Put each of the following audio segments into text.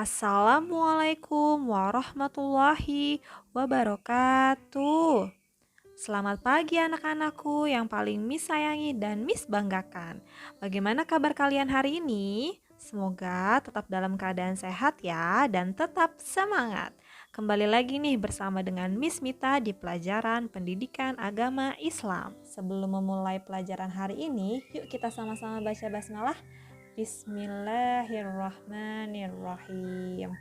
Assalamualaikum warahmatullahi wabarakatuh. Selamat pagi anak-anakku yang paling Miss sayangi dan Miss banggakan. Bagaimana kabar kalian hari ini? Semoga tetap dalam keadaan sehat ya dan tetap semangat. Kembali lagi nih bersama dengan Miss Mita di pelajaran Pendidikan Agama Islam. Sebelum memulai pelajaran hari ini, yuk kita sama-sama baca basmalah. Bismillahirrahmanirrahim.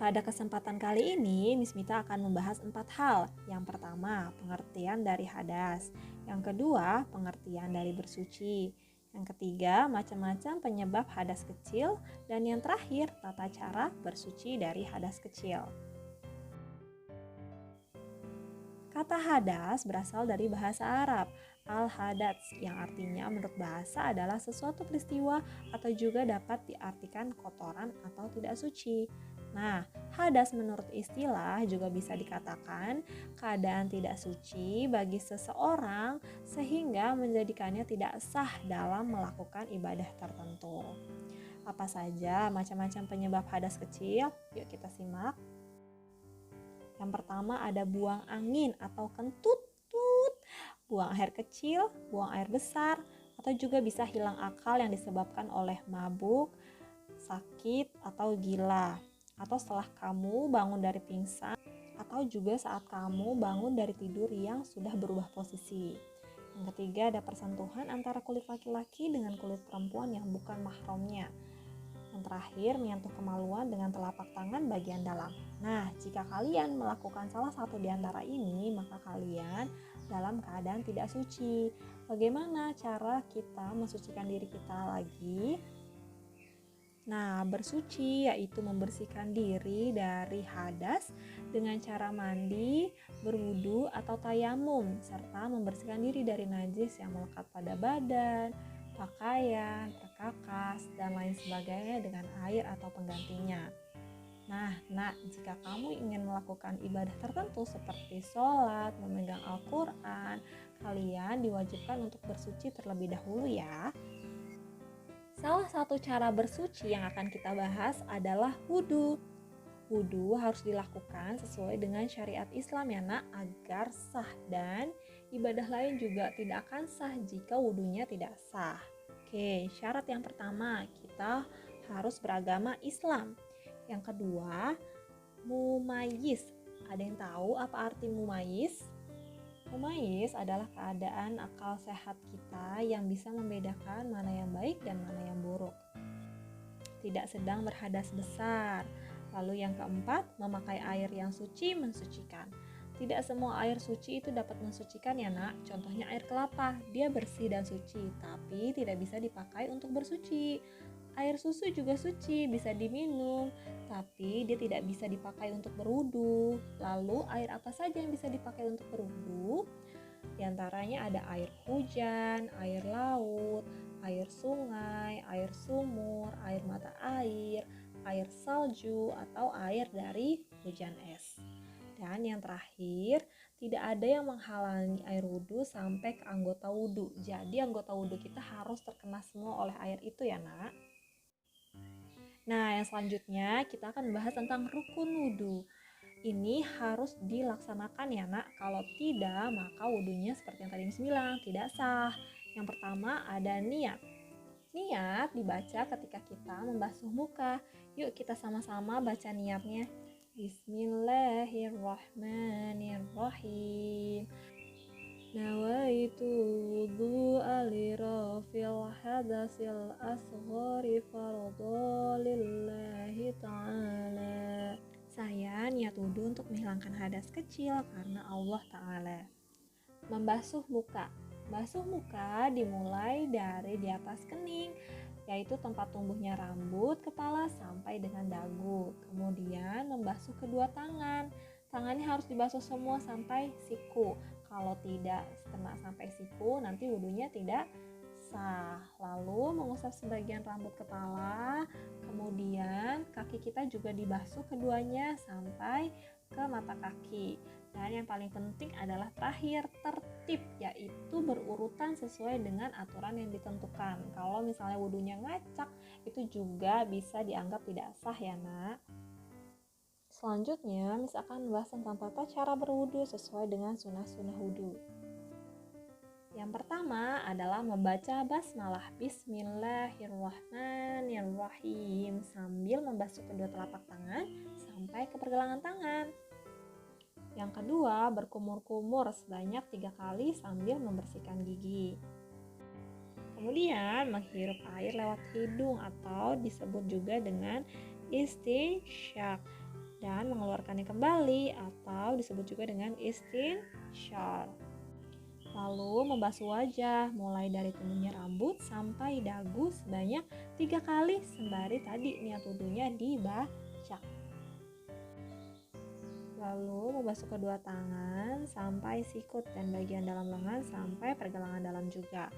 Pada kesempatan kali ini, Miss Mita akan membahas 4 hal. Yang pertama, pengertian dari hadas. Yang kedua, pengertian dari bersuci. Yang ketiga, macam-macam penyebab hadas kecil. Dan yang terakhir, tata cara bersuci dari hadas kecil. Kata hadas berasal dari bahasa Arab, al-hadats, yang artinya menurut bahasa adalah sesuatu peristiwa atau juga dapat diartikan kotoran atau tidak suci. Nah, hadas menurut istilah juga bisa dikatakan keadaan tidak suci bagi seseorang sehingga menjadikannya tidak sah dalam melakukan ibadah tertentu. Apa saja macam-macam penyebab hadas kecil? Yuk kita simak. Yang pertama ada buang angin atau kentut, buang air kecil, buang air besar, atau juga bisa hilang akal yang disebabkan oleh mabuk, sakit, atau gila. Atau setelah kamu bangun dari pingsan, atau juga saat kamu bangun dari tidur yang sudah berubah posisi. Yang ketiga ada persentuhan antara kulit laki-laki dengan kulit perempuan yang bukan mahramnya. Yang terakhir, menyentuh kemaluan dengan telapak tangan bagian dalam. Nah, jika kalian melakukan salah satu di antara ini, maka kalian dalam keadaan tidak suci. Bagaimana cara kita mensucikan diri kita lagi? Nah, bersuci yaitu membersihkan diri dari hadas dengan cara mandi, berwudu atau tayamum, serta membersihkan diri dari najis yang melekat pada badan, pakaian, perkakas, dan lain sebagainya dengan air atau penggantinya. Nah, jika kamu ingin melakukan ibadah tertentu seperti sholat, memegang Al-Quran, kalian diwajibkan untuk bersuci terlebih dahulu ya. Salah satu cara bersuci yang akan kita bahas adalah wudu. Wudu harus dilakukan sesuai dengan syariat Islam ya nak, agar sah, dan ibadah lain juga tidak akan sah jika wudunya tidak sah. Oke, syarat yang pertama, kita harus beragama Islam. Yang kedua, mumayyiz. Ada yang tahu apa arti mumayyiz? Mumayyiz adalah keadaan akal sehat kita yang bisa membedakan mana yang baik dan mana yang buruk. Tidak sedang berhadas besar. Lalu yang keempat, memakai air yang suci mensucikan. Tidak semua air suci itu dapat mensucikan ya nak. Contohnya air kelapa, dia bersih dan suci, tapi tidak bisa dipakai untuk bersuci. Air susu juga suci, bisa diminum, tapi dia tidak bisa dipakai untuk berwudu. Lalu air apa saja yang bisa dipakai untuk berwudu? Di antaranya ada air hujan, air laut, air sungai, air sumur, air mata air salju, atau air dari hujan es. Dan yang terakhir, tidak ada yang menghalangi air wudhu sampai ke anggota wudhu. Jadi anggota wudhu kita harus terkena semua oleh air itu ya nak. Nah, yang selanjutnya kita akan membahas tentang rukun wudhu. Ini harus dilaksanakan ya nak. Kalau tidak, maka wudhunya seperti yang tadi Miss bilang, tidak sah. Yang pertama ada niat. Niat dibaca ketika kita membasuh muka. Yuk kita sama-sama baca niatnya. Bismillahirrahmanirrahim. Nawaitu wudu'a li rafil hadasil asghari fardhu lillahi ta'ala. Saya niat wudhu untuk menghilangkan hadas kecil karena Allah Ta'ala. Membasuh muka. Basuh muka dimulai dari di atas kening, yaitu tempat tumbuhnya rambut, kepala sampai dengan dagu. Kemudian membasuh kedua tangan. Tangannya harus dibasuh semua sampai siku. Kalau tidak kena sampai siku, nanti wudhunya tidak sah. Lalu mengusap sebagian rambut kepala, kemudian kaki kita juga dibasuh keduanya sampai ke mata kaki. Dan yang paling penting adalah terakhir, tertib, yaitu berurutan sesuai dengan aturan yang ditentukan. Kalau misalnya wudhunya ngacak, itu juga bisa dianggap tidak sah ya nak. Selanjutnya, misalkan bahas tentang tata cara berwudhu sesuai dengan sunnah-sunnah wudhu. Yang pertama adalah membaca basmalah, Bismillahirrahmanirrahim, sambil membasuh kedua telapak tangan sampai ke pergelangan tangan. Yang kedua, berkumur-kumur sebanyak 3 kali sambil membersihkan gigi. Kemudian, menghirup air lewat hidung atau disebut juga dengan istinsyaq, dan mengeluarkannya kembali atau disebut juga dengan istinsyar. Lalu membasuh wajah mulai dari tumbuhnya rambut sampai dagu sebanyak 3 kali sembari tadi niat wudhunya dibaca. Lalu membasuh kedua tangan sampai sikut dan bagian dalam lengan sampai pergelangan dalam juga.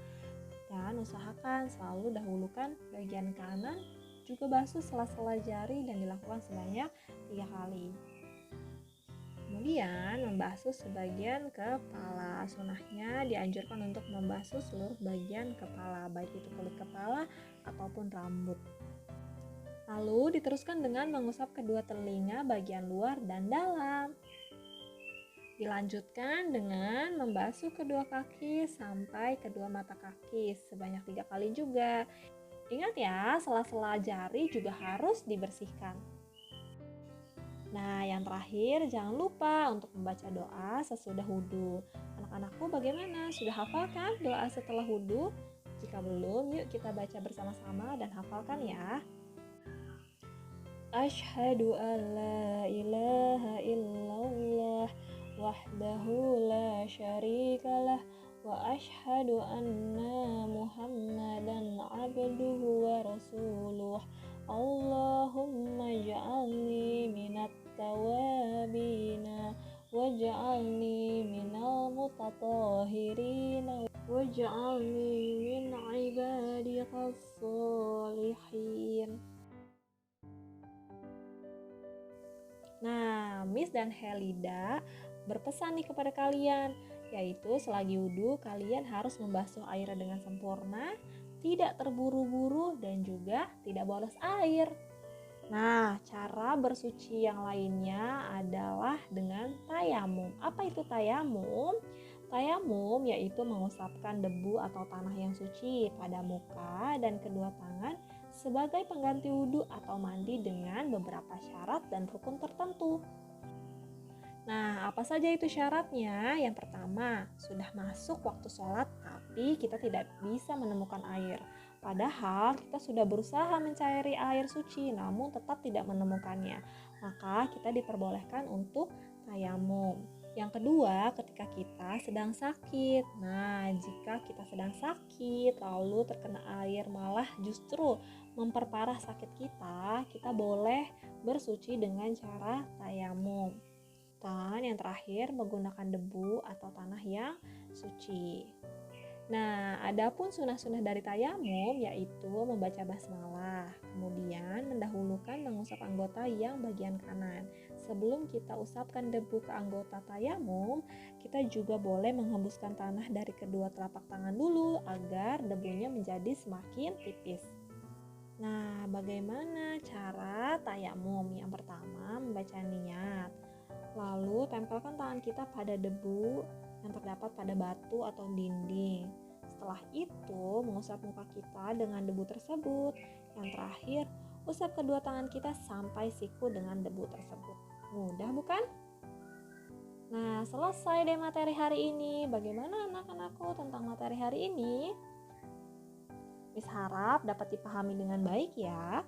Dan usahakan selalu dahulukan bagian kanan juga basuh sela-sela jari dan dilakukan sebanyak 3 kali. Kemudian membasuh sebagian kepala. Sunnahnya dianjurkan untuk membasuh seluruh bagian kepala, baik itu kulit kepala ataupun rambut. Lalu diteruskan dengan mengusap kedua telinga bagian luar dan dalam. Dilanjutkan dengan membasuh kedua kaki sampai kedua mata kaki sebanyak 3 kali juga. Ingat ya, sela-sela jari juga harus dibersihkan. Nah, yang terakhir jangan lupa untuk membaca doa sesudah wudhu. Anak-anakku bagaimana? Sudah hafal kan doa setelah wudhu? Jika belum, yuk kita baca bersama-sama dan hafalkan ya. Asyhadu an la ilaha illallah wahdahu la syarikalah wa asyhadu anna muhammadan abduhu wa rasuluh. Allahumma ja'alni minat tawabina waj'alni minal mutatahhirina waj'alni min ibadikas sholihin. Nah, Miss dan Helida berpesan nih kepada kalian, yaitu selagi wudhu kalian harus membasuh air dengan sempurna, tidak terburu-buru dan juga tidak bolos air. Nah, cara bersuci yang lainnya adalah dengan tayamum. Apa itu tayamum? Tayamum yaitu mengusapkan debu atau tanah yang suci pada muka dan kedua tangan sebagai pengganti wudhu atau mandi dengan beberapa syarat dan rukun tertentu. Nah, apa saja itu syaratnya? Yang pertama, sudah masuk waktu sholat tapi kita tidak bisa menemukan air. Padahal kita sudah berusaha mencari air suci namun tetap tidak menemukannya. Maka kita diperbolehkan untuk tayamum. Yang kedua, ketika kita sedang sakit. Nah, jika kita sedang sakit lalu terkena air malah justru memperparah sakit kita boleh bersuci dengan cara tayamum. Dan yang terakhir, menggunakan debu atau tanah yang suci. Nah, adapun sunnah-sunnah dari tayamum yaitu membaca basmalah, kemudian mendahulukan mengusap anggota yang bagian kanan. Sebelum kita usapkan debu ke anggota tayamum, kita juga boleh menghembuskan tanah dari kedua telapak tangan dulu agar debunya menjadi semakin tipis. Nah, bagaimana cara tayamum? Yang pertama, membaca niat. Lalu tempelkan tangan kita pada debu yang terdapat pada batu atau dinding. Setelah itu, mengusap muka kita dengan debu tersebut. Yang terakhir, usap kedua tangan kita sampai siku dengan debu tersebut. Mudah bukan? Nah, selesai deh materi hari ini. Bagaimana anak-anakku tentang materi hari ini? Miss harap dapat dipahami dengan baik ya.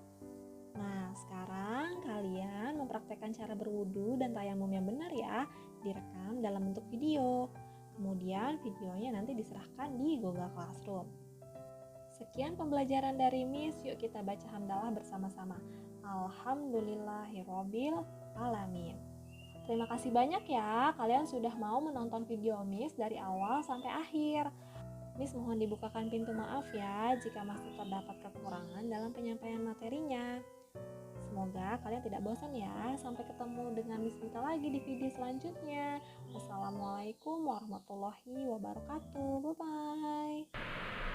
Nah, sekarang kalian mempraktekkan cara berwudu dan tayamum yang benar ya. Direkam dalam bentuk video. Kemudian videonya nanti diserahkan di Google Classroom. Sekian pembelajaran dari Miss, yuk kita baca hamdalah bersama-sama. Alhamdulillahirobbil alamin. Terima kasih banyak ya, kalian sudah mau menonton video Miss dari awal sampai akhir. Miss mohon dibukakan pintu maaf ya jika masih terdapat kekurangan dalam penyampaian materinya. Semoga kalian tidak bosan ya. Sampai ketemu dengan Miss Mita lagi di video selanjutnya. Wassalamualaikum warahmatullahi wabarakatuh. Bye bye.